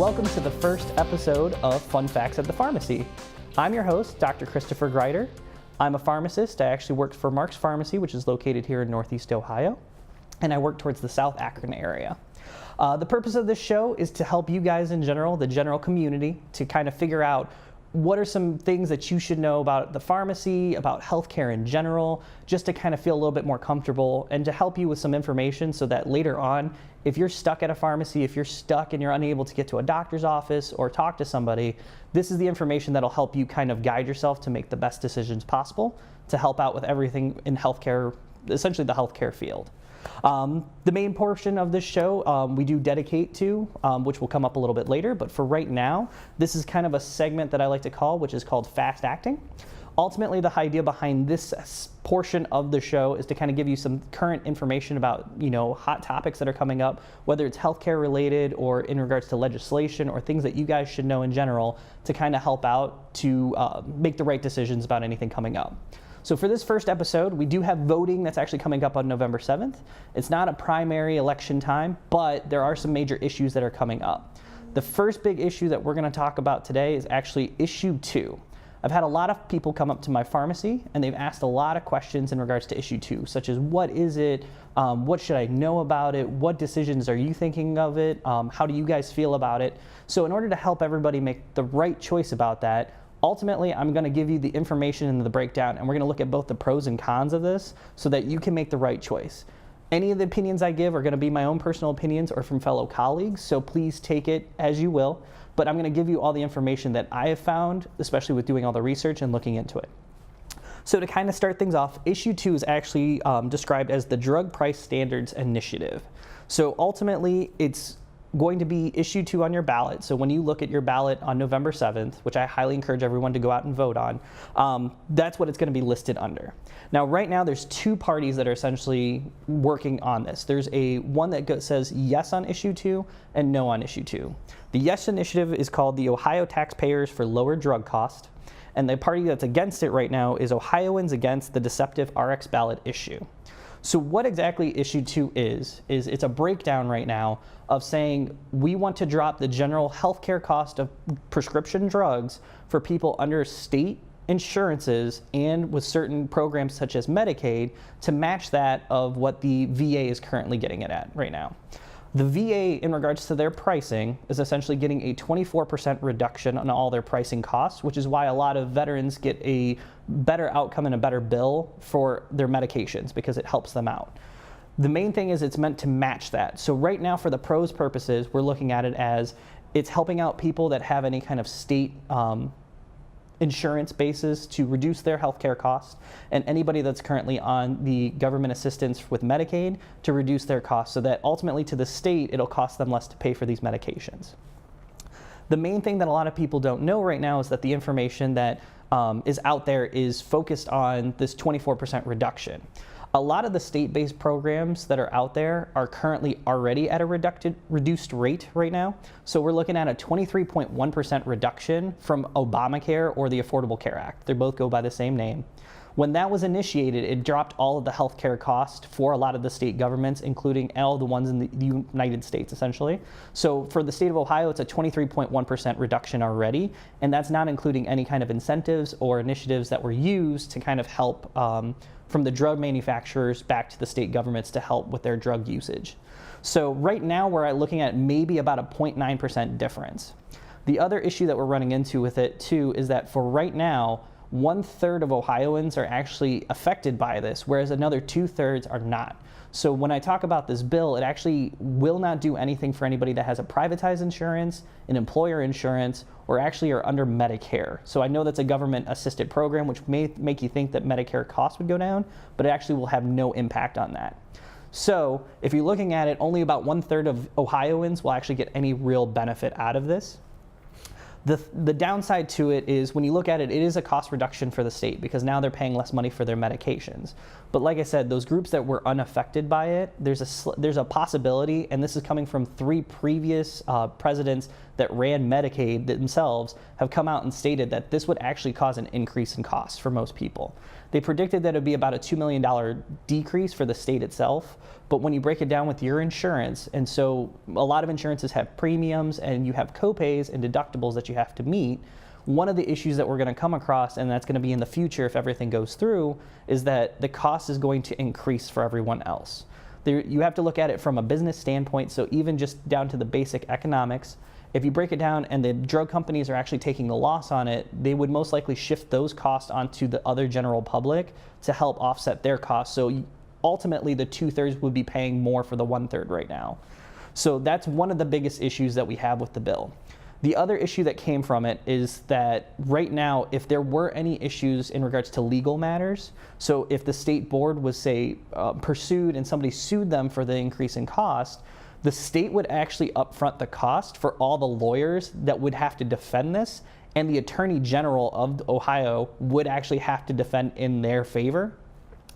welcome to the first episode of Fun Facts at the Pharmacy. I'm your host, Dr. Christopher Greider. I'm a pharmacist. I actually worked for Mark's Pharmacy, which is located here in Northeast Ohio, and I work towards the South Akron area. The purpose of this show is to help you guys in general, the general community, to kind of figure out what are some things that you should know about the pharmacy, about healthcare in general, just to kind of feel a little bit more comfortable and to help you with some information so that later on, if you're stuck at a pharmacy, if you're stuck and you're unable to get to a doctor's office or talk to somebody, this is the information that'll help you kind of guide yourself to make the best decisions possible to help out with everything in healthcare, essentially the healthcare field. The main portion of this show we do dedicate to, which will come up a little bit later, but for right now, this is kind of a segment that I like to call, which is called Fast Acting. Ultimately, the idea behind this portion of the show is to kind of give you some current information about, hot topics that are coming up, whether it's healthcare related or in regards to legislation or things that you guys should know in general to kind of help out to make the right decisions about anything coming up. So for this first episode, we do have voting that's actually coming up on November 7th. It's not a primary election time, but there are some major issues that are coming up. The first big issue that we're going to talk about today is actually Issue 2. I've had a lot of people come up to my pharmacy and they've asked a lot of questions in regards to Issue 2, such as what is it, what should I know about it, what decisions are you thinking of it, how do you guys feel about it? So in order to help everybody make the right choice about that, ultimately, I'm going to give you the information and the breakdown, and we're going to look at both the pros and cons of this so that you can make the right choice. Any of the opinions I give are going to be my own personal opinions or from fellow colleagues, so please take it as you will. But I'm going to give you all the information that I have found, especially with doing all the research and looking into it. So to kind of start things off, Issue 2 is actually described as the Drug Price Standards Initiative. So ultimately, it's going to be Issue 2 on your ballot. So when you look at your ballot on November 7th, which I highly encourage everyone to go out and vote on, that's what it's going to be listed under. Now, right now, there's two parties that are essentially working on this. There's one that says yes on Issue 2 and no on Issue 2. The yes initiative is called the Ohio Taxpayers for Lower Drug Cost, and the party that's against it right now is Ohioans Against the Deceptive RX Ballot Issue. So what exactly Issue 2 is it's a breakdown right now of saying we want to drop the general healthcare cost of prescription drugs for people under state insurances and with certain programs such as Medicaid to match that of what the VA is currently getting it at right now. The VA, in regards to their pricing, is essentially getting a 24% reduction on all their pricing costs, which is why a lot of veterans get a better outcome and a better bill for their medications because it helps them out. The main thing is it's meant to match that. So right now, for the pros purposes, we're looking at it as it's helping out people that have any kind of state insurance basis to reduce their healthcare costs, and anybody that's currently on the government assistance with Medicaid to reduce their costs so that ultimately to the state it'll cost them less to pay for these medications. The main thing that a lot of people don't know right now is that the information that is out there is focused on this 24% reduction. A lot of the state-based programs that are out there are currently already at a reduced rate right now. So we're looking at a 23.1% reduction from Obamacare or the Affordable Care Act. They both go by the same name. When that was initiated, it dropped all of the healthcare cost for a lot of the state governments, including all the ones in the United States, essentially. So for the state of Ohio, it's a 23.1% reduction already, and that's not including any kind of incentives or initiatives that were used to kind of help from the drug manufacturers back to the state governments to help with their drug usage. So right now we're looking at maybe about a 0.9% difference. The other issue that we're running into with it too is that for right now, 1/3 of Ohioans are actually affected by this, whereas another 2/3 are not. So when I talk about this bill, it actually will not do anything for anybody that has a privatized insurance, an employer insurance, or actually are under Medicare. So I know that's a government-assisted program, which may make you think that Medicare costs would go down, but it actually will have no impact on that. So if you're looking at it, only about 1/3 of Ohioans will actually get any real benefit out of this. The downside to it is when you look at it, it is a cost reduction for the state because now they're paying less money for their medications. But like I said, those groups that were unaffected by it, there's a possibility, and this is coming from 3 previous presidents that ran Medicaid themselves, have come out and stated that this would actually cause an increase in costs for most people. They predicted that it would be about a $2 million decrease for the state itself, But when you break it down with your insurance, and so a lot of insurances have premiums and you have copays and deductibles that you have to meet, one of the issues that we're going to come across, and that's going to be in the future if everything goes through, is that the cost is going to increase for everyone else. You have to look at it from a business standpoint, so even just down to the basic economics, if you break it down and the drug companies are actually taking the loss on it, they would most likely shift those costs onto the other general public to help offset their costs. So ultimately, the 2/3 would be paying more for the 1/3 right now. So that's one of the biggest issues that we have with the bill. The other issue that came from it is that right now, if there were any issues in regards to legal matters, so if the state board was, say, pursued and somebody sued them for the increase in cost, the state would actually upfront the cost for all the lawyers that would have to defend this, and the Attorney General of Ohio would actually have to defend in their favor.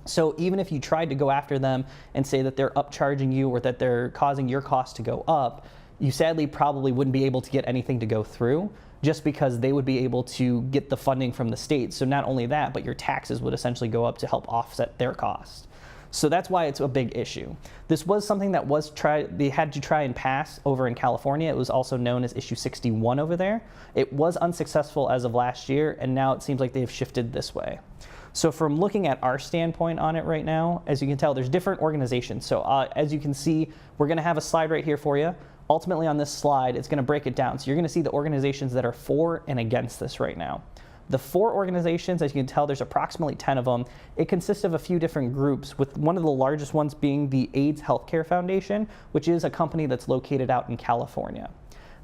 So even if you tried to go after them and say that they're upcharging you or that they're causing your costs to go up, you sadly probably wouldn't be able to get anything to go through, just because they would be able to get the funding from the state. So not only that, but your taxes would essentially go up to help offset their costs. So that's why it's a big issue. This was something that they had to try and pass over in California. It was also known as Issue 61 over there. It was unsuccessful as of last year, and now it seems like they've shifted this way. So from looking at our standpoint on it right now, as you can tell, there's different organizations. So as you can see, we're gonna have a slide right here for you. Ultimately on this slide, it's gonna break it down. So you're gonna see the organizations that are for and against this right now. The 4 organizations, as you can tell, there's approximately 10 of them. It consists of a few different groups, with one of the largest ones being the AIDS Healthcare Foundation, which is a company that's located out in California.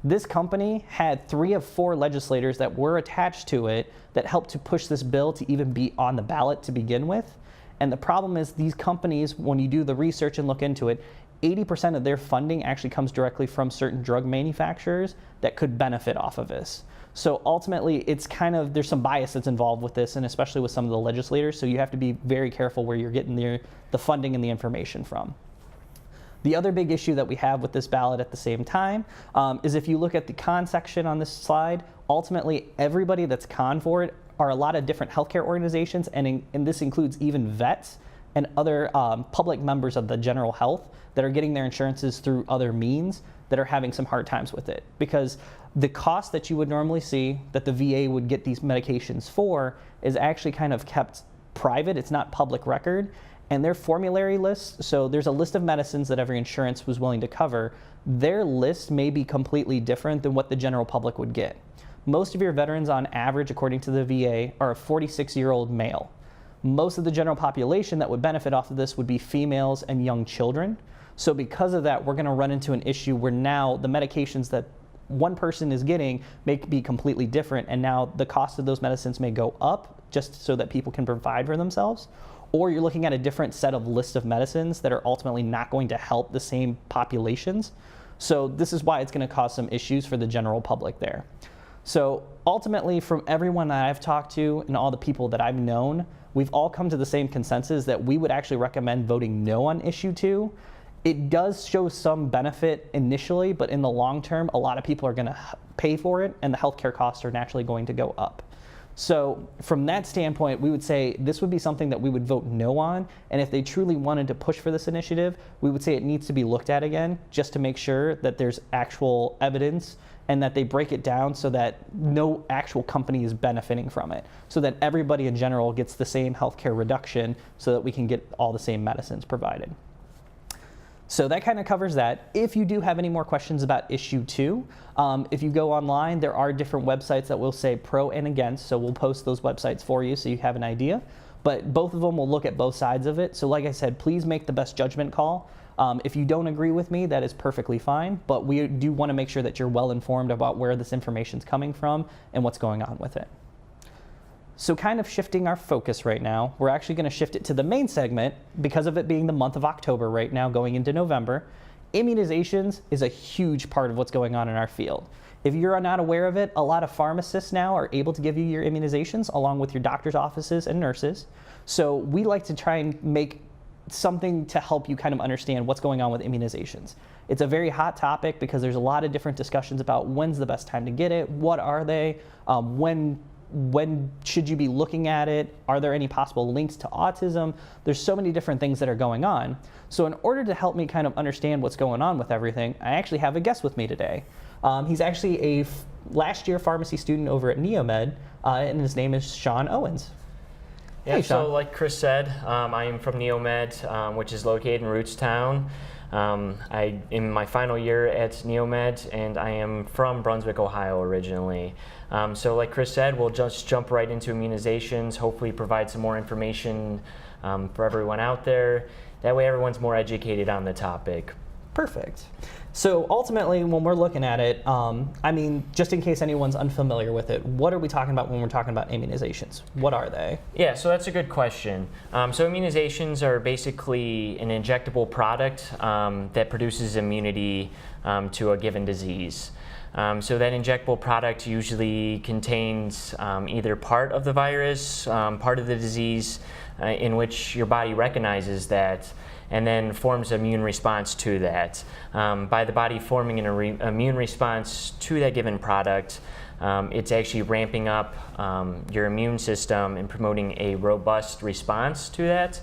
This company had 3 of 4 legislators that were attached to it that helped to push this bill to even be on the ballot to begin with. And the problem is these companies, when you do the research and look into it, 80% of their funding actually comes directly from certain drug manufacturers that could benefit off of this. So ultimately, it's there's some bias that's involved with this, and especially with some of the legislators, so you have to be very careful where you're getting the funding and the information from. The other big issue that we have with this ballot at the same time is if you look at the con section on this slide, ultimately everybody that's con for it are a lot of different healthcare organizations, and this includes even vets and other public members of the general health that are getting their insurances through other means that are having some hard times with it. Because the cost that you would normally see that the VA would get these medications for is actually kind of kept private. It's not public record. And their formulary lists, so there's a list of medicines that every insurance was willing to cover. Their list may be completely different than what the general public would get. Most of your veterans on average, according to the VA, are a 46-year-old male. Most of the general population that would benefit off of this would be females and young children. So because of that, we're going to run into an issue where now the medications that one person is getting may be completely different, and now the cost of those medicines may go up just so that people can provide for themselves. Or you're looking at a different set of list of medicines that are ultimately not going to help the same populations. So this is why it's going to cause some issues for the general public there. So ultimately, from everyone that I've talked to and all the people that I've known, we've all come to the same consensus that we would actually recommend voting no on Issue 2. It does show some benefit initially, but in the long term, a lot of people are going to pay for it, and the healthcare costs are naturally going to go up. So from that standpoint, we would say this would be something that we would vote no on, and if they truly wanted to push for this initiative, we would say it needs to be looked at again, just to make sure that there's actual evidence and that they break it down so that no actual company is benefiting from it, so that everybody in general gets the same healthcare reduction so that we can get all the same medicines provided. So that kind of covers that. If you do have any more questions about Issue 2, if you go online, there are different websites that will say pro and against, so we'll post those websites for you so you have an idea. But both of them will look at both sides of it. So like I said, please make the best judgment call. If you don't agree with me, that is perfectly fine, but we do want to make sure that you're well informed about where this information is coming from and what's going on with it. So kind of shifting our focus right now, we're actually going to shift it to the main segment because of it being the month of October right now going into November. Immunizations is a huge part of what's going on in our field. If you're not aware of it, a lot of pharmacists now are able to give you your immunizations along with your doctor's offices and nurses. So we like to try and make something to help you kind of understand what's going on with immunizations. It's a very hot topic because there's a lot of different discussions about when's the best time to get it, what are they, when when should you be looking at it? Are there any possible links to autism? There's so many different things that are going on. So in order to help me kind of understand what's going on with everything, I actually have a guest with me today. He's actually a last year pharmacy student over at Neomed, and his name is Sean Owens. Yeah, Hey, Sean. so like Chris said, I am from Neomed, which is located in Rootstown. I am my final year at Neomed, and I am from Brunswick, Ohio originally. So like Chris said, we'll just jump right into immunizations, hopefully provide some more information for everyone out there. That way everyone's more educated on the topic. Perfect. So ultimately, when we're looking at it, I mean, just in case anyone's unfamiliar with it, what are we talking about when we're talking about immunizations? What are they? Yeah, so that's a good question. So immunizations are basically an injectable product that produces immunity to a given disease. So that injectable product usually contains either part of the virus, part of the disease, in which your body recognizes that and then forms an immune response to that. By the body forming an immune response to that given product, it's actually ramping up your immune system and promoting a robust response to that.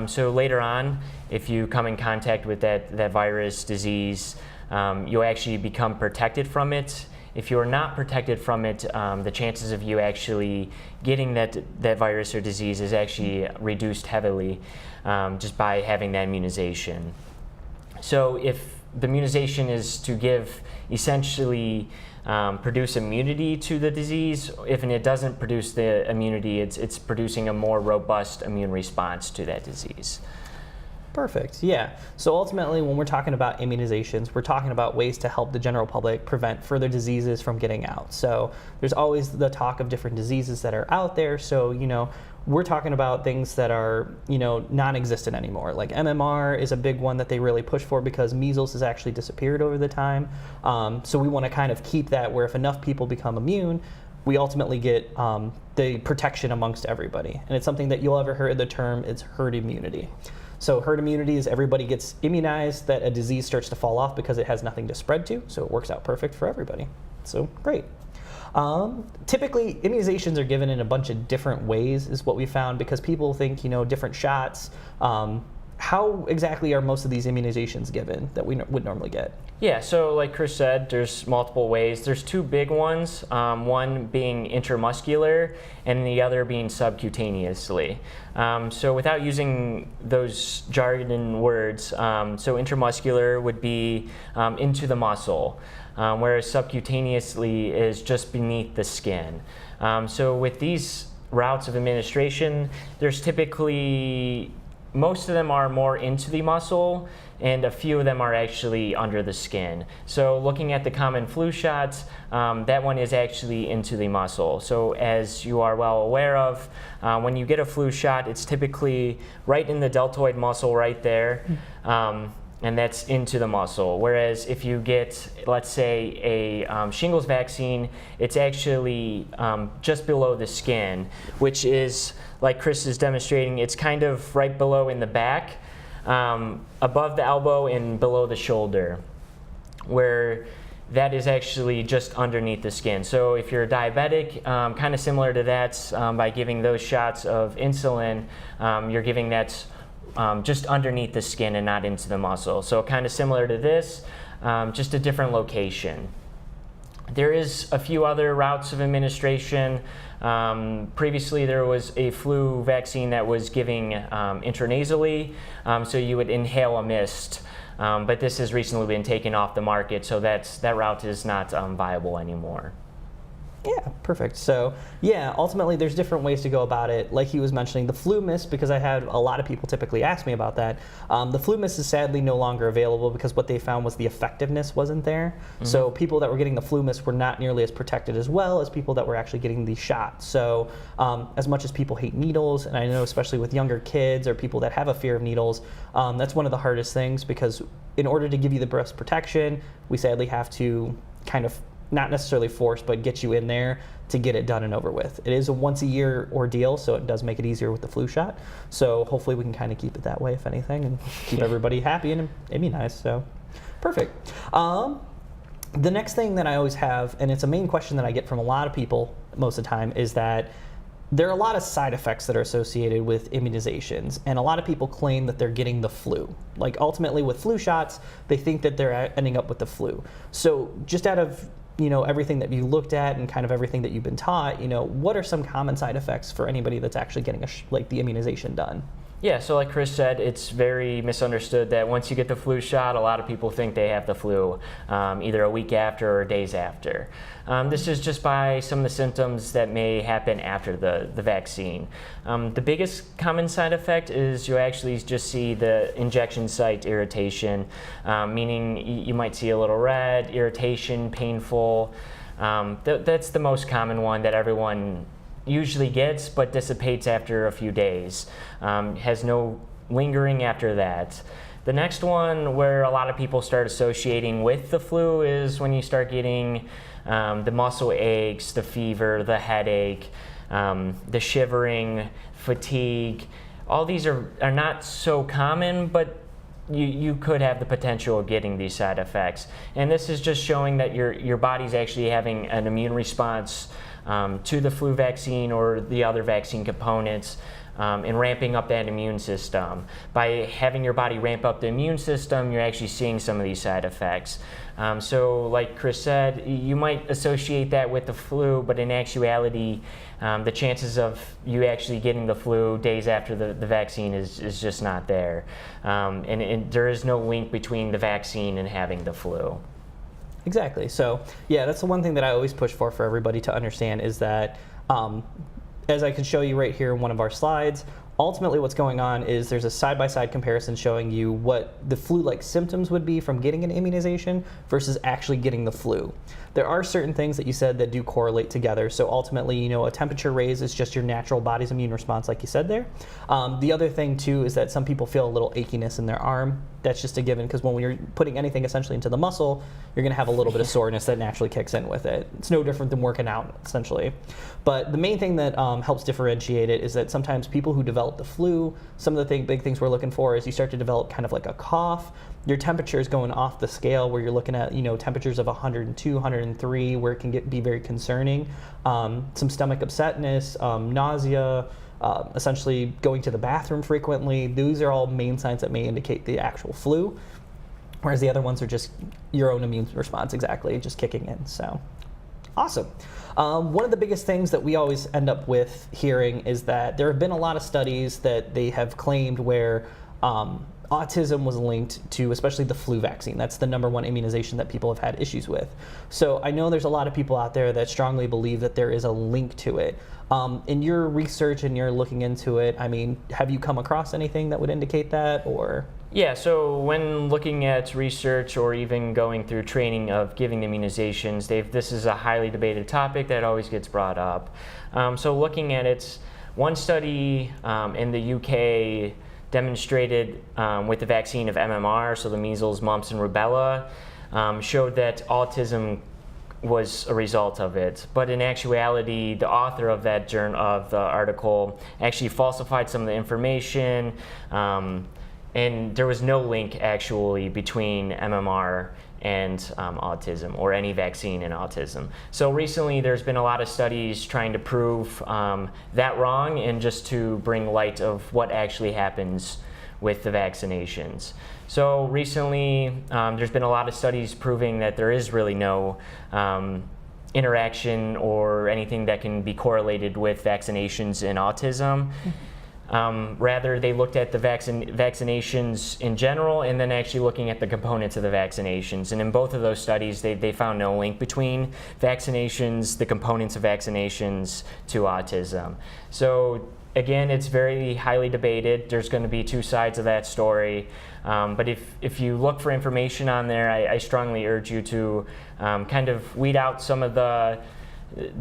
So later on, if you come in contact with that virus disease, you'll actually become protected from it. If you're not protected from it, the chances of you actually getting that virus or disease is actually reduced heavily just by having that immunization. So if the immunization is to give, essentially produce immunity to the disease, if it doesn't produce the immunity, it's producing a more robust immune response to that disease. Perfect, yeah. So ultimately, when we're talking about immunizations, we're talking about ways to help the general public prevent further diseases from getting out. So there's always the talk of different diseases that are out there. So, we're talking about things that are, non-existent anymore. Like MMR is a big one that they really push for because measles has actually disappeared over the time. So we want to kind of keep that where if enough people become immune, we ultimately get the protection amongst everybody. And it's something that you'll ever heard the term, it's herd immunity. So herd immunity is everybody gets immunized, that a disease starts to fall off because it has nothing to spread to, so it works out perfect for everybody. So great. Typically, immunizations are given in a bunch of different ways is what we found because people think, different shots. How exactly are most of these immunizations given that we would normally get? Yeah, so like Chris said, there's multiple ways. There's two big ones, one being intramuscular and the other being subcutaneously. So without using those jargon words, so intramuscular would be into the muscle, whereas subcutaneously is just beneath the skin. So with these routes of administration, there's typically most of them are more into the muscle, and a few of them are actually under the skin. So looking at the common flu shots, that one is actually into the muscle. So as you are well aware of, when you get a flu shot, it's typically right in the deltoid muscle right there, and that's into the muscle. Whereas if you get, let's say, a shingles vaccine, it's actually just below the skin, which is, like Chris is demonstrating, it's kind of right below in the back, above the elbow and below the shoulder, where that is actually just underneath the skin. So if you're diabetic, kind of similar to that, by giving those shots of insulin, you're giving that just underneath the skin and not into the muscle. So kind of similar to this, just a different location. There is a few other routes of administration. Previously, there was a flu vaccine that was giving intranasally, so you would inhale a mist. But this has recently been taken off the market, so that route is not viable anymore. Yeah, perfect. So yeah, ultimately there's different ways to go about it. Like he was mentioning, the flu mist, because I had a lot of people typically ask me about that. The flu mist is sadly no longer available because what they found was the effectiveness wasn't there. Mm-hmm. So people that were getting the flu mist were not nearly as protected as well as people that were actually getting the shot. So as much as people hate needles, and I know especially with younger kids or people that have a fear of needles, that's one of the hardest things because in order to give you the best protection, we sadly have to kind of not necessarily force, but get you in there to get it done and over with. It is a once-a-year ordeal, so it does make it easier with the flu shot. So hopefully we can kind of keep it that way, if anything, and keep everybody happy and immunized. So perfect. The next thing that I always have, and it's a main question that I get from a lot of people, most of the time is that there are a lot of side effects that are associated with immunizations, and a lot of people claim that they're getting the flu. Like ultimately with flu shots, they think that they're ending up with the flu. So just out of everything that you looked at and kind of everything that you've been taught, what are some common side effects for anybody that's actually getting the immunization done? Yeah, so like Chris said, it's very misunderstood that once you get the flu shot, a lot of people think they have the flu either a week after or days after. This is just by some of the symptoms that may happen after the vaccine. The biggest common side effect is you actually just see the injection site irritation, meaning you might see a little red, irritation, painful. That's the most common one that everyone usually gets but dissipates after a few days, has no lingering after that. The next one where a lot of people start associating with the flu is when you start getting the muscle aches, the fever, the headache, the shivering, fatigue. All these are not so common, but you could have the potential of getting these side effects. And this is just showing that your body's actually having an immune response to the flu vaccine or the other vaccine components, and ramping up that immune system. By having your body ramp up the immune system, you're actually seeing some of these side effects. So like Chris said, you might associate that with the flu, but in actuality, the chances of you actually getting the flu days after the vaccine is just not there. And there is no link between the vaccine and having the flu. Exactly. So yeah, that's the one thing that I always push for everybody to understand is that, as I can show you right here in one of our slides, ultimately what's going on is there's a side-by-side comparison showing you what the flu-like symptoms would be from getting an immunization versus actually getting the flu. There are certain things that you said that do correlate together. So ultimately, a temperature raise is just your natural body's immune response, like you said there. The other thing too is that some people feel a little achiness in their arm. That's just a given because when you're putting anything essentially into the muscle, you're going to have a little bit of soreness that naturally kicks in with it. It's no different than working out essentially. But the main thing that helps differentiate it is that sometimes people who develop the flu, some of the big things we're looking for is you start to develop kind of like a cough. Your temperature is going off the scale where you're looking at temperatures of 102, 103, where it can be very concerning. Some stomach upsetness, nausea, essentially going to the bathroom frequently. Those are all main signs that may indicate the actual flu, whereas the other ones are just your own immune response, exactly, just kicking in. So awesome. One of the biggest things that we always end up with hearing is that there have been a lot of studies that they have claimed where autism was linked to especially the flu vaccine. That's the number one immunization that people have had issues with. So I know there's a lot of people out there that strongly believe that there is a link to it. In your research and you're looking into it, have you come across anything that would indicate that, or? Yeah, so when looking at research or even going through training of giving immunizations, this is a highly debated topic that always gets brought up. So looking at it, one study in the UK demonstrated with the vaccine of MMR, so the measles, mumps, and rubella, showed that autism was a result of it. But in actuality, the author of that of the article actually falsified some of the information, and there was no link actually between MMR and autism or any vaccine in autism. So recently there's been a lot of studies trying to prove that wrong and just to bring light of what actually happens with the vaccinations. So recently there's been a lot of studies proving that there is really no interaction or anything that can be correlated with vaccinations in autism. Rather, they looked at the vaccinations in general and then actually looking at the components of the vaccinations. And in both of those studies, they found no link between vaccinations, the components of vaccinations, to autism. So again, it's very highly debated. There's going to be two sides of that story. But if you look for information on there, I strongly urge you to kind of weed out some of the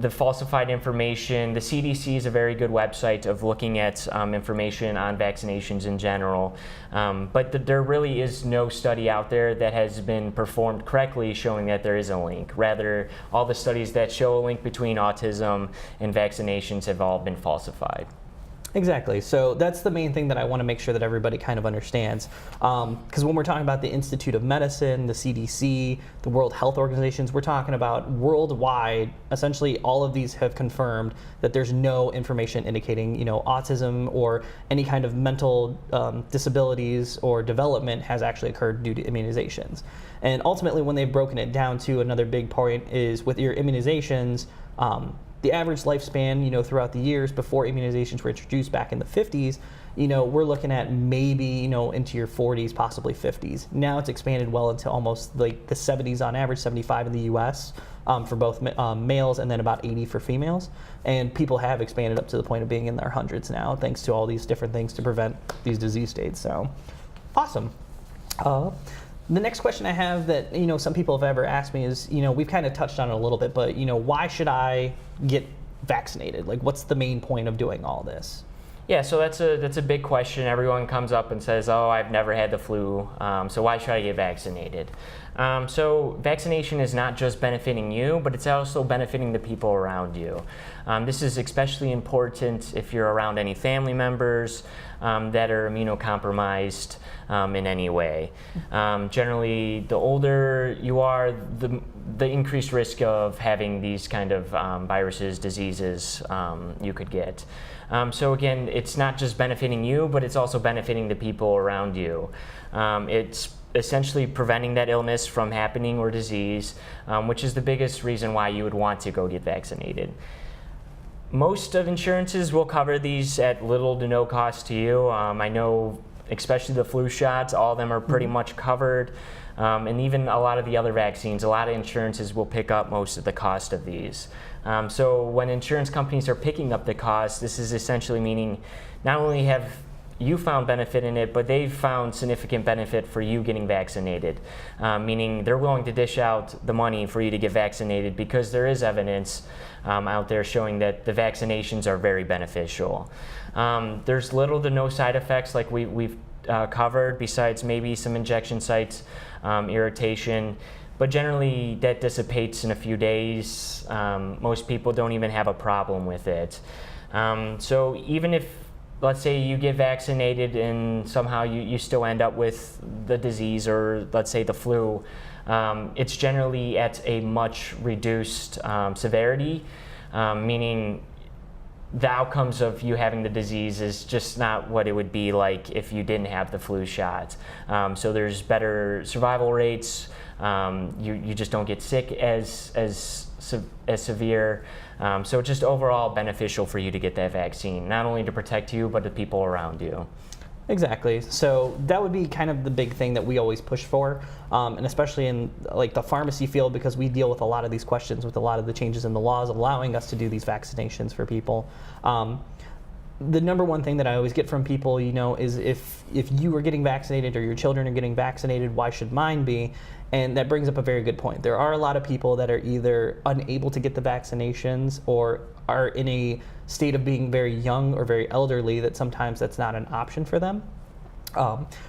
falsified information. The CDC is a very good website of looking at information on vaccinations in general, but there really is no study out there that has been performed correctly showing that there is a link. Rather, all the studies that show a link between autism and vaccinations have all been falsified. Exactly. So that's the main thing that I want to make sure that everybody kind of understands. Because when we're talking about the Institute of Medicine, the CDC, the World Health Organizations, we're talking about worldwide. Essentially, all of these have confirmed that there's no information indicating, autism or any kind of mental disabilities or development has actually occurred due to immunizations. And ultimately, when they've broken it down to another big point is with your immunizations. The average lifespan, throughout the years before immunizations were introduced back in the 50s, we're looking at maybe, into your 40s, possibly 50s. Now it's expanded well into almost like the 70s on average, 75 in the U.S. For both males and then about 80 for females. And people have expanded up to the point of being in their hundreds now, thanks to all these different things to prevent these disease states. So, awesome. The next question I have that some people have ever asked me is, we've kind of touched on it a little bit, but why should I get vaccinated? Like, what's the main point of doing all this? Yeah, so that's a big question. Everyone comes up and says, "Oh, I've never had the flu, so why should I get vaccinated?" So vaccination is not just benefiting you, but it's also benefiting the people around you. This is especially important if you're around any family members that are immunocompromised in any way. Generally, the older you are, the increased risk of having these kind of viruses, diseases you could get. So again, it's not just benefiting you, but it's also benefiting the people around you. It's essentially preventing that illness from happening or disease, which is the biggest reason why you would want to go get vaccinated. Most of insurances will cover these at little to no cost to you. I know, especially the flu shots, all of them are pretty much covered. And even a lot of the other vaccines, a lot of insurances will pick up most of the cost of these. So when insurance companies are picking up the cost, this is essentially meaning not only have you found benefit in it, but they've found significant benefit for you getting vaccinated, meaning they're willing to dish out the money for you to get vaccinated because there is evidence out there showing that the vaccinations are very beneficial. There's little to no side effects like we've covered, besides maybe some injection sites irritation, but generally that dissipates in a few days. Most people don't even have a problem with it. So even if, let's say you get vaccinated and somehow you still end up with the disease or let's say the flu, it's generally at a much reduced severity, meaning the outcomes of you having the disease is just not what it would be like if you didn't have the flu shot. So there's better survival rates. You just don't get sick as severe. So just overall beneficial for you to get that vaccine, not only to protect you, but the people around you. Exactly. So that would be kind of the big thing that we always push for, and especially in like the pharmacy field, because we deal with a lot of these questions with a lot of the changes in the laws allowing us to do these vaccinations for people. The number one thing that I always get from people, is if you are getting vaccinated or your children are getting vaccinated, why should mine be? And that brings up a very good point. There are a lot of people that are either unable to get the vaccinations or are in a state of being very young or very elderly that sometimes that's not an option for them.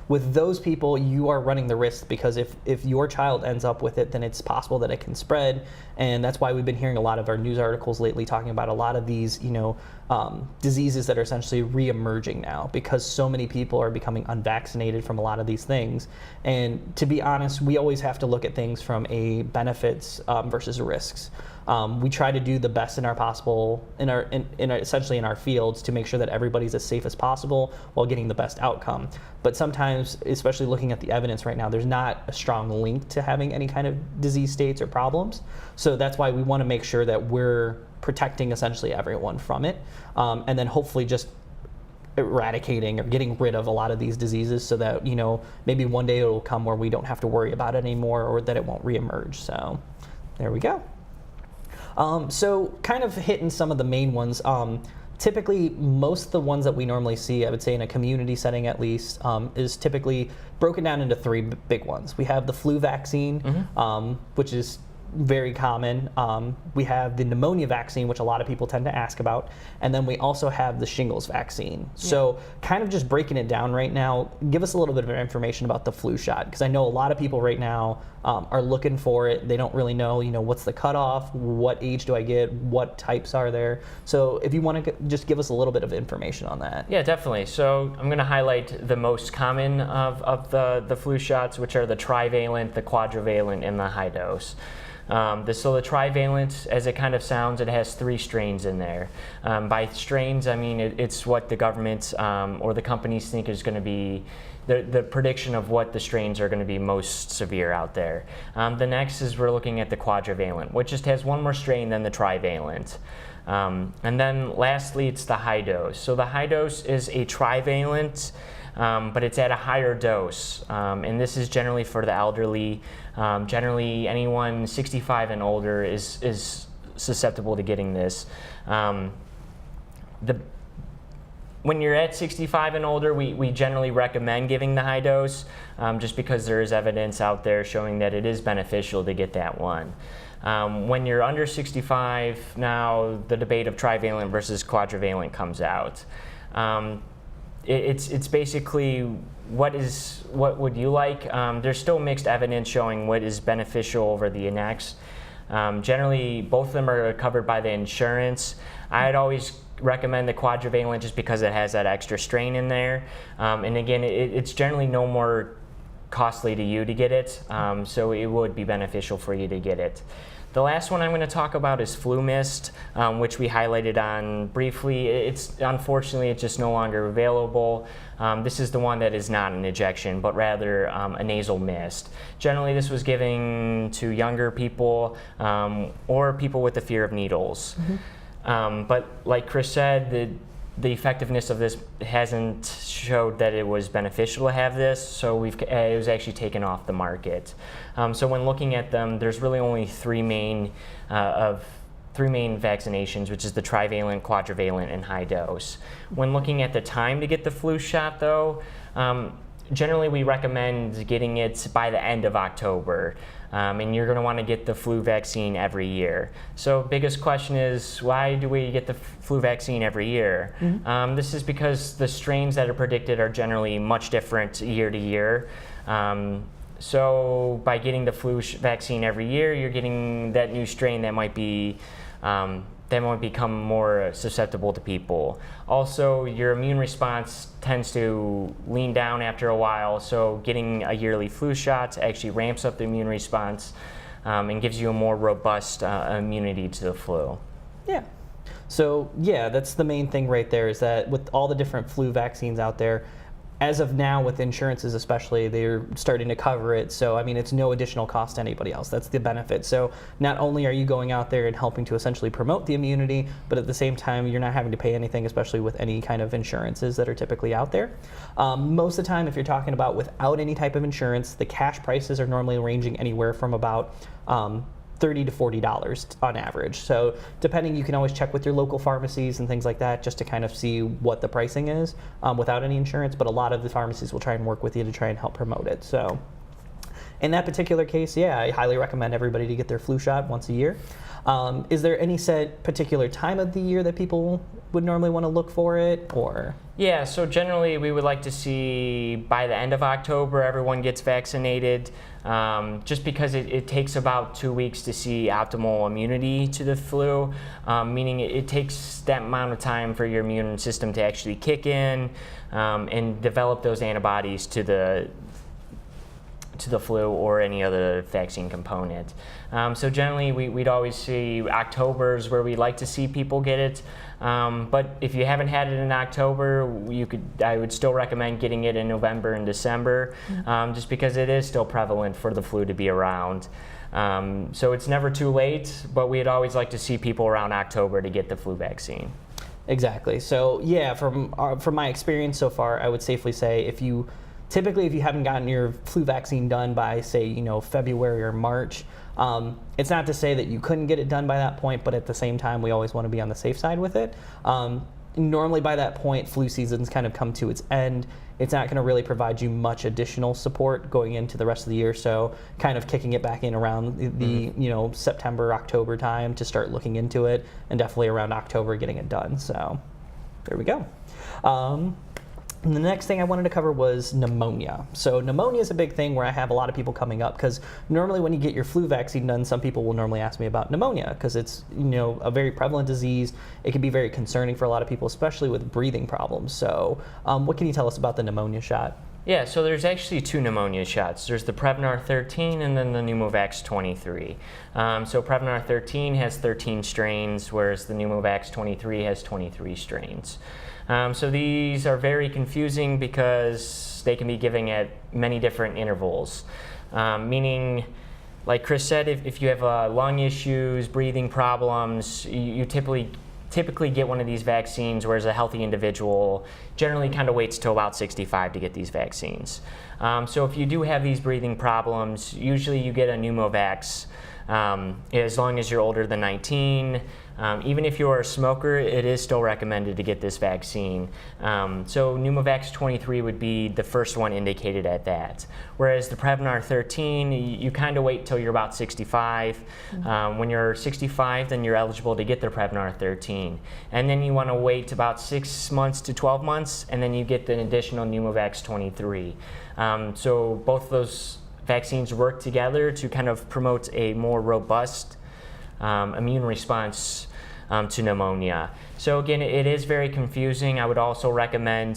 With those people, you are running the risk because if your child ends up with it, then it's possible that it can spread. And that's why we've been hearing a lot of our news articles lately talking about a lot of these, diseases that are essentially re-emerging now because so many people are becoming unvaccinated from a lot of these things. And to be honest, we always have to look at things from a benefits versus risks. We try to do the best in our possible, essentially in our fields, to make sure that everybody's as safe as possible while getting the best outcome. But sometimes, especially looking at the evidence right now, there's not a strong link to having any kind of disease states or problems. So that's why we want to make sure that we're protecting essentially everyone from it, and then hopefully just eradicating or getting rid of a lot of these diseases so that, maybe one day it'll come where we don't have to worry about it anymore or that it won't reemerge. So there we go. So kind of hitting some of the main ones. Typically, most of the ones that we normally see, I would say in a community setting at least, is typically broken down into three big ones. We have the flu vaccine, which is very common. We have the pneumonia vaccine, which a lot of people tend to ask about, and then we also have the shingles vaccine. So kind of just breaking it down right now, give us a little bit of information about the flu shot, because I know a lot of people right now are looking for it. They don't really know, what's the cutoff, what age do I get, what types are there. So if you want to just give us a little bit of information on that. Yeah, definitely. So I'm going to highlight the most common of the flu shots, which are the trivalent, the quadrivalent, and the high dose. So the trivalent, as it kind of sounds, it has 3 strains in there. By strains, I mean it's what the government or the companies think is going to be the prediction of what the strains are going to be most severe out there. The next is we're looking at the quadrivalent, which just has 1 more strain than the trivalent. And then lastly, it's the high dose. So the high dose is a trivalent, but it's at a higher dose. And this is generally for the elderly. Generally, anyone 65 and older is susceptible to getting this. When you're at 65 and older, we generally recommend giving the high dose, just because there is evidence out there showing that it is beneficial to get that one. When you're under 65, now the debate of trivalent versus quadrivalent comes out. It's basically what would you like? There's still mixed evidence showing what is beneficial over the next. Generally, both of them are covered by the insurance. I'd always recommend the quadrivalent just because it has that extra strain in there. And again, it's generally no more costly to you to get it, so it would be beneficial for you to get it. The last one I'm going to talk about is flu mist, which we highlighted on briefly. Unfortunately, it's just no longer available. This is the one that is not an injection, but rather a nasal mist. Generally, this was given to younger people or people with the fear of needles. But like Chris said, the effectiveness of this hasn't showed that it was beneficial to have this, so it was actually taken off the market. So when looking at them, there's really only 3 main vaccinations, which is the trivalent, quadrivalent, and high dose. When looking at the time to get the flu shot, though, generally we recommend getting it by the end of October. And you're going to want to get the flu vaccine every year. So biggest question is, why do we get the flu vaccine every year? This is because the strains that are predicted are generally much different year to year. So by getting the flu vaccine every year, you're getting that new strain that might become more susceptible to people. Also, your immune response tends to lean down after a while, so getting a yearly flu shot actually ramps up the immune response and gives you a more robust immunity to the flu. Yeah. So yeah, that's the main thing right there, is that with all the different flu vaccines out there, as of now, with insurances especially, they're starting to cover it. So, I mean, it's no additional cost to anybody else. That's the benefit. So not only are you going out there and helping to essentially promote the immunity, but at the same time, you're not having to pay anything, especially with any kind of insurances that are typically out there. Most of the time, if you're talking about without any type of insurance, the cash prices are normally ranging anywhere from about $30 to $40 on average. So depending, you can always check with your local pharmacies and things like that just to kind of see what the pricing is without any insurance, but a lot of the pharmacies will try and work with you to try and help promote it. So in that particular case, yeah, I highly recommend everybody to get their flu shot once a year. Is there any set particular time of the year that people would normally want to look for it, or? Yeah, so generally we would like to see by the end of October everyone gets vaccinated, just because it takes about 2 weeks to see optimal immunity to the flu, meaning it takes that amount of time for your immune system to actually kick in and develop those antibodies to the flu or any other vaccine component. So generally we'd always see October's where we'd like to see people get it. But if you haven't had it in October, I would still recommend getting it in November and December, just because it is still prevalent for the flu to be around. So it's never too late, but we'd always like to see people around October to get the flu vaccine. Exactly. So yeah, from my experience so far, I would safely say if you haven't gotten your flu vaccine done by, say, February or March, it's not to say that you couldn't get it done by that point, but at the same time, we always want to be on the safe side with it. normally by that point, flu season's kind of come to its end. It's not going to really provide you much additional support going into the rest of the year. So kind of kicking it back in around the September, October time to start looking into it, and definitely around October getting it done. So there we go. And the next thing I wanted to cover was pneumonia. So pneumonia is a big thing where I have a lot of people coming up, because normally when you get your flu vaccine done, some people will normally ask me about pneumonia, because it's a very prevalent disease. It can be very concerning for a lot of people, especially with breathing problems. So what can you tell us about the pneumonia shot? Yeah, so there's actually 2 pneumonia shots. There's the Prevnar 13 and then the Pneumovax 23. So Prevnar 13 has 13 strains, whereas the Pneumovax 23 has 23 strains. So these are very confusing because they can be given at many different intervals, meaning, like Chris said, if you have lung issues, breathing problems, you typically get one of these vaccines, whereas a healthy individual generally kind of waits till about 65 to get these vaccines. So if you do have these breathing problems, usually you get a Pneumovax as long as you're older than 19. Even if you're a smoker, it is still recommended to get this vaccine. So Pneumovax 23 would be the first one indicated at that. Whereas the Prevnar 13, you kind of wait till you're about 65. When you're 65, then you're eligible to get the Prevnar 13. And then you want to wait about 6 months to 12 months, and then you get the additional Pneumovax 23. So both those vaccines work together to kind of promote a more robust immune response to pneumonia. So again, it is very confusing. I would also recommend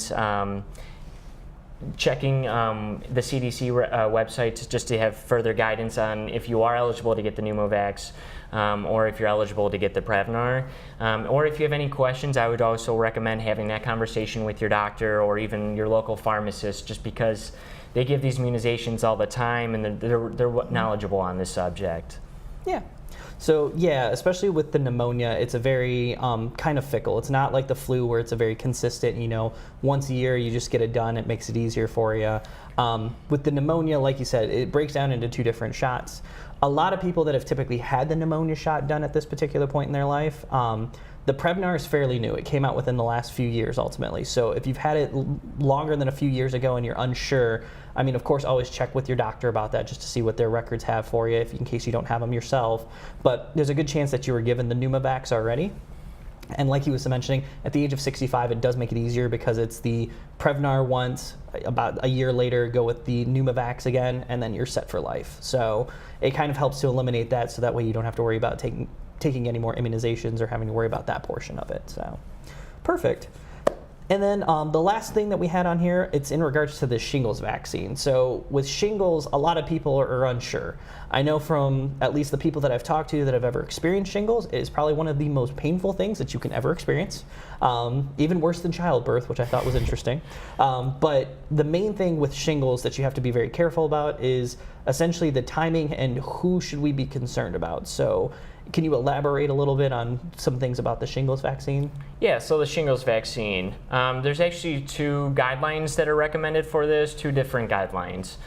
checking the CDC website just to have further guidance on if you are eligible to get the Pneumovax, or if you're eligible to get the Prevnar. Or if you have any questions, I would also recommend having that conversation with your doctor or even your local pharmacist, just because they give these immunizations all the time and they're knowledgeable on this subject. Yeah. So yeah, especially with the pneumonia, it's a very kind of fickle. It's not like the flu where it's a very consistent, once a year you just get it done. It makes it easier for you. With the pneumonia, like you said, it breaks down into 2 different shots. A lot of people that have typically had the pneumonia shot done at this particular point in their life, the Prevnar is fairly new. It came out within the last few years ultimately. So if you've had it longer than a few years ago and you're unsure, of course, always check with your doctor about that just to see what their records have for you, in case you don't have them yourself. But there's a good chance that you were given the Pneumovax already. And like he was mentioning, at the age of 65, it does make it easier because it's the Prevnar once, about a year later, go with the Pneumovax again, and then you're set for life. So it kind of helps to eliminate that, so that way you don't have to worry about taking any more immunizations or having to worry about that portion of it. So perfect. And then the last thing that we had on here, it's in regards to the shingles vaccine. So with shingles, a lot of people are unsure. I know from at least the people that I've talked to that have ever experienced shingles, it is probably one of the most painful things that you can ever experience. Even worse than childbirth, which I thought was interesting. But the main thing with shingles that you have to be very careful about is essentially the timing and who should we be concerned about. So can you elaborate a little bit on some things about the shingles vaccine? Yeah, so the shingles vaccine. There's actually 2 guidelines that are recommended for this, 2 different guidelines.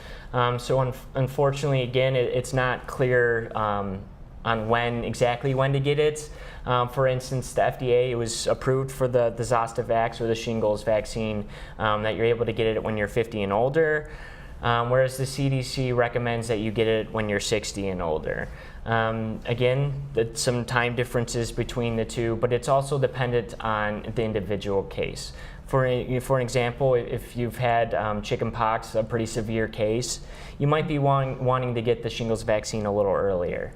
So unfortunately, again, it's not clear on exactly when to get it. For instance, the FDA, it was approved for the Zostavax or the shingles vaccine, that you're able to get it when you're 50 and older, whereas the CDC recommends that you get it when you're 60 and older. Again, some time differences between the 2, but it's also dependent on the individual case. For an example, if you've had chickenpox, a pretty severe case, you might be wanting to get the shingles vaccine a little earlier.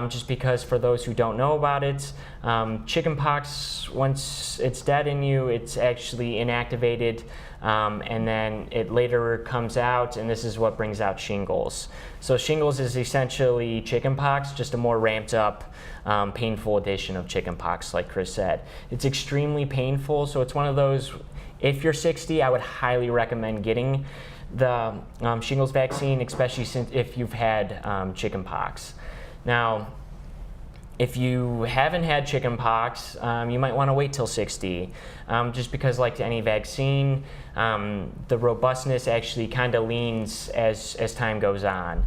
Just because for those who don't know about it, chickenpox, once it's dead in you, it's actually inactivated, and then it later comes out, and this is what brings out shingles. So shingles is essentially chickenpox, just a more ramped up, painful edition of chickenpox, like Chris said. It's extremely painful, so it's one of those, if you're 60, I would highly recommend getting the shingles vaccine, especially if you've had chickenpox. Now, If you haven't had chickenpox, you might want to wait till 60, just because like any vaccine, the robustness actually kind of leans as time goes on.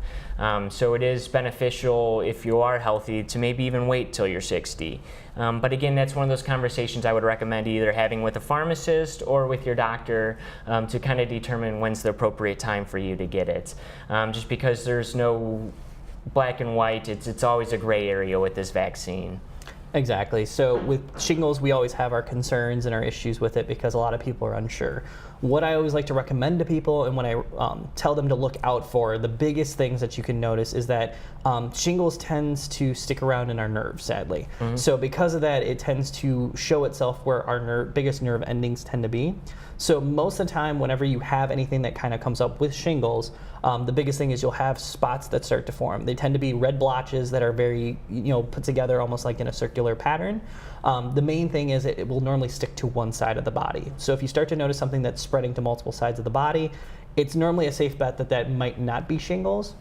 So it is beneficial if you are healthy to maybe even wait till you're 60. But again, that's one of those conversations I would recommend either having with a pharmacist or with your doctor to kind of determine when's the appropriate time for you to get it. Just because there's no black and white, it's always a gray area with this vaccine. Exactly. So with shingles, we always have our concerns and our issues with it because a lot of people are unsure. What I always like to recommend to people, and when I tell them to look out for, the biggest things that you can notice is that shingles tends to stick around in our nerves, sadly. Mm-hmm. So because of that, it tends to show itself where our biggest nerve endings tend to be. So most of the time, whenever you have anything that kind of comes up with shingles, the biggest thing is you'll have spots that start to form. They tend to be red blotches that are very, put together almost like in a circular pattern. The main thing is it will normally stick to one side of the body. So if you start to notice something that's spreading to multiple sides of the body, it's normally a safe bet that might not be shingles.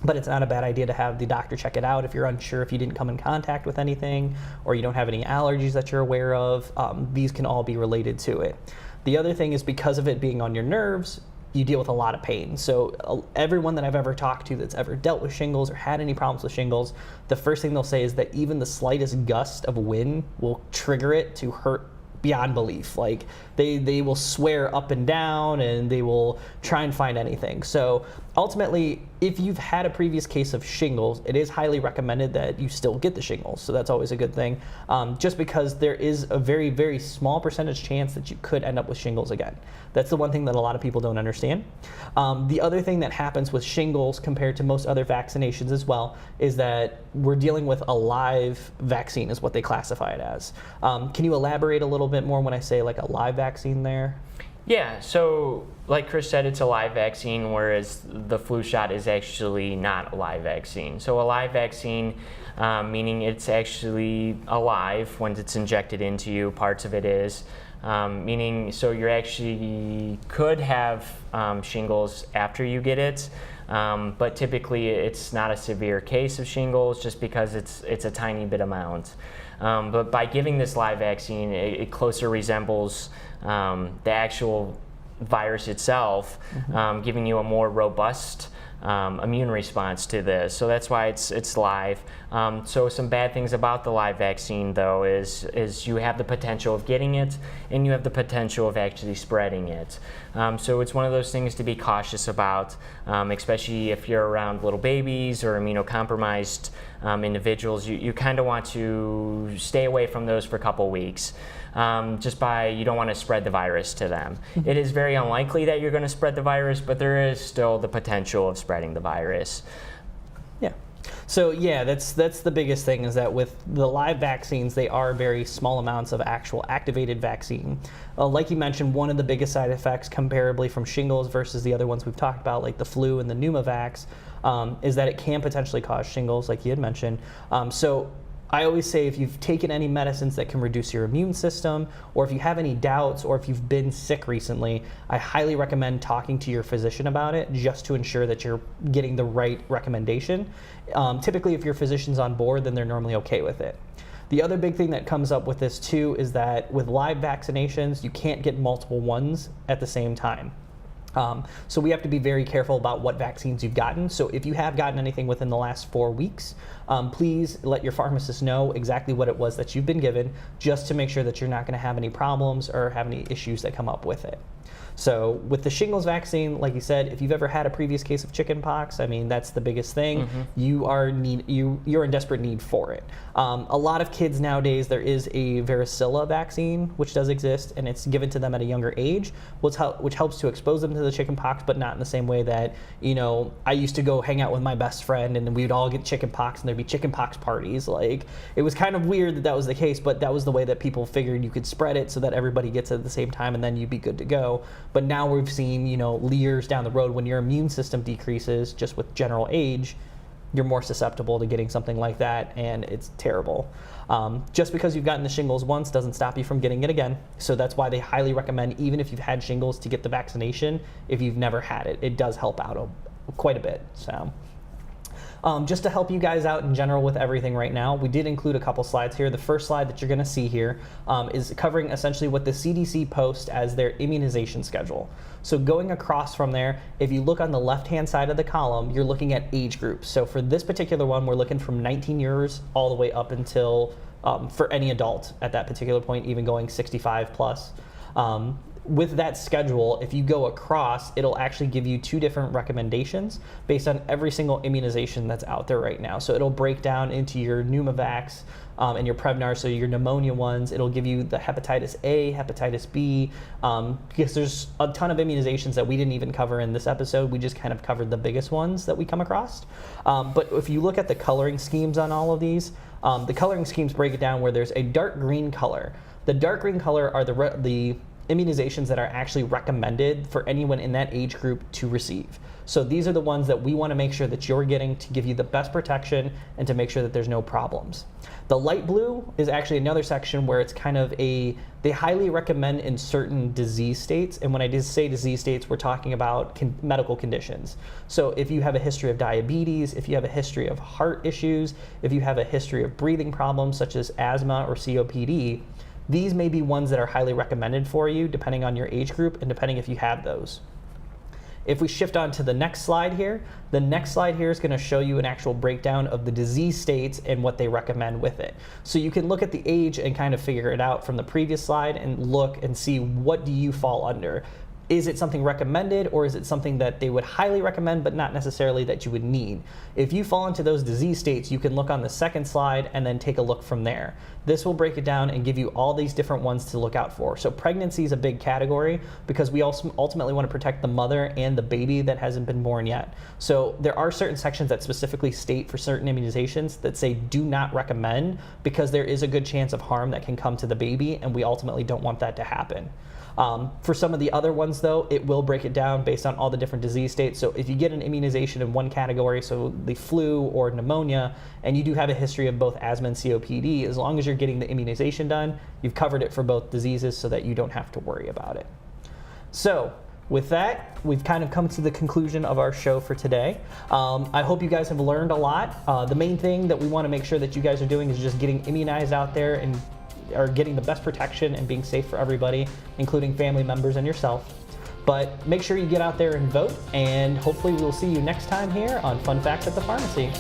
But it's not a bad idea to have the doctor check it out if you're unsure, if you didn't come in contact with anything, or you don't have any allergies that you're aware of. These can all be related to it. The other thing is because of it being on your nerves, you deal with a lot of pain. So everyone that I've ever talked to that's ever dealt with shingles or had any problems with shingles, the first thing they'll say is that even the slightest gust of wind will trigger it to hurt beyond belief. Like they will swear up and down and they will try and find anything. So ultimately, if you've had a previous case of shingles, it is highly recommended that you still get the shingles. So that's always a good thing, just because there is a very, very small percentage chance that you could end up with shingles again. That's the one thing that a lot of people don't understand. The other thing that happens with shingles compared to most other vaccinations as well is that we're dealing with a live vaccine is what they classify it as. Can you elaborate a little bit more when I say like a live vaccine there? Yeah, so like Chris said, it's a live vaccine, whereas the flu shot is actually not a live vaccine. So a live vaccine, meaning it's actually alive when it's injected into you, parts of it is, meaning so you actually could have shingles after you get it, but typically it's not a severe case of shingles just because it's a tiny bit amount. But by giving this live vaccine, it closer resembles the actual virus itself, giving you a more robust immune response to this. So that's why it's live. So some bad things about the live vaccine, though, is you have the potential of getting it, and you have the potential of actually spreading it. So it's one of those things to be cautious about, especially if you're around little babies or immunocompromised individuals. You kind of want to stay away from those for a couple weeks. You don't want to spread the virus to them. It is very unlikely that you're going to spread the virus, but there is still the potential of spreading the virus. Yeah. So yeah, that's the biggest thing is that with the live vaccines, they are very small amounts of actual activated vaccine. Like you mentioned, one of the biggest side effects comparably from shingles versus the other ones we've talked about, like the flu and the pneumavax, is that it can potentially cause shingles, like you had mentioned. So I always say if you've taken any medicines that can reduce your immune system, or if you have any doubts, or if you've been sick recently, I highly recommend talking to your physician about it just to ensure that you're getting the right recommendation. Typically, if your physician's on board, then they're normally okay with it. The other big thing that comes up with this too is that with live vaccinations, you can't get multiple ones at the same time. So we have to be very careful about what vaccines you've gotten. So if you have gotten anything within the last 4 weeks, please let your pharmacist know exactly what it was that you've been given, just to make sure that you're not going to have any problems or have any issues that come up with it. So with the shingles vaccine, like you said, if you've ever had a previous case of chickenpox, I mean, that's the biggest thing. You're in desperate need for it. A lot of kids nowadays, there is a varicella vaccine, which does exist, and it's given to them at a younger age, which helps to expose them to the chickenpox, but not in the same way that, I used to go hang out with my best friend and we'd all get chickenpox and there'd be chickenpox parties. Like, it was kind of weird that was the case, but that was the way that people figured you could spread it so that everybody gets it at the same time and then you'd be good to go. But now we've seen, years down the road, when your immune system decreases just with general age, you're more susceptible to getting something like that, and it's terrible. Just because you've gotten the shingles once doesn't stop you from getting it again. So that's why they highly recommend, even if you've had shingles, to get the vaccination if you've never had it. It does help out quite a bit. So. Just to help you guys out in general with everything right now, we did include a couple slides here. The first slide that you're going to see here is covering essentially what the CDC posts as their immunization schedule. So going across from there, if you look on the left-hand side of the column, you're looking at age groups. So for this particular one, we're looking from 19 years all the way up until, for any adult at that particular point, even going 65 plus. With that schedule, if you go across, it'll actually give you two different recommendations based on every single immunization that's out there right now. So it'll break down into your Pneumavax and your Prevnar, so your pneumonia ones. It'll give you the hepatitis A, hepatitis B, because there's a ton of immunizations that we didn't even cover in this episode. We just kind of covered the biggest ones that we come across. But if you look at the coloring schemes on all of these, the coloring schemes break it down where there's a dark green color. The dark green color are the immunizations that are actually recommended for anyone in that age group to receive. So these are the ones that we want to make sure that you're getting to give you the best protection and to make sure that there's no problems. The light blue is actually another section where it's kind of they highly recommend in certain disease states. And when I say disease states, we're talking about medical conditions. So if you have a history of diabetes, if you have a history of heart issues, if you have a history of breathing problems such as asthma or COPD, these may be ones that are highly recommended for you depending on your age group and depending if you have those. If we shift on to the next slide here, the next slide here is going to show you an actual breakdown of the disease states and what they recommend with it. So you can look at the age and kind of figure it out from the previous slide and look and see what do you fall under. Is it something recommended, or is it something that they would highly recommend but not necessarily that you would need? If you fall into those disease states, you can look on the second slide and then take a look from there. This will break it down and give you all these different ones to look out for. So pregnancy is a big category because we also ultimately want to protect the mother and the baby that hasn't been born yet. So there are certain sections that specifically state for certain immunizations that say do not recommend because there is a good chance of harm that can come to the baby, and we ultimately don't want that to happen. For some of the other ones, though, it will break it down based on all the different disease states. So if you get an immunization in one category, so the flu or pneumonia, and you do have a history of both asthma and COPD, as long as you're getting the immunization done, you've covered it for both diseases so that you don't have to worry about it. So with that, we've kind of come to the conclusion of our show for today. I hope you guys have learned a lot. The main thing that we want to make sure that you guys are doing is just getting immunized out there and are getting the best protection and being safe for everybody, including family members and yourself. But make sure you get out there and vote, and hopefully we'll see you next time here on Fun Facts at the Pharmacy.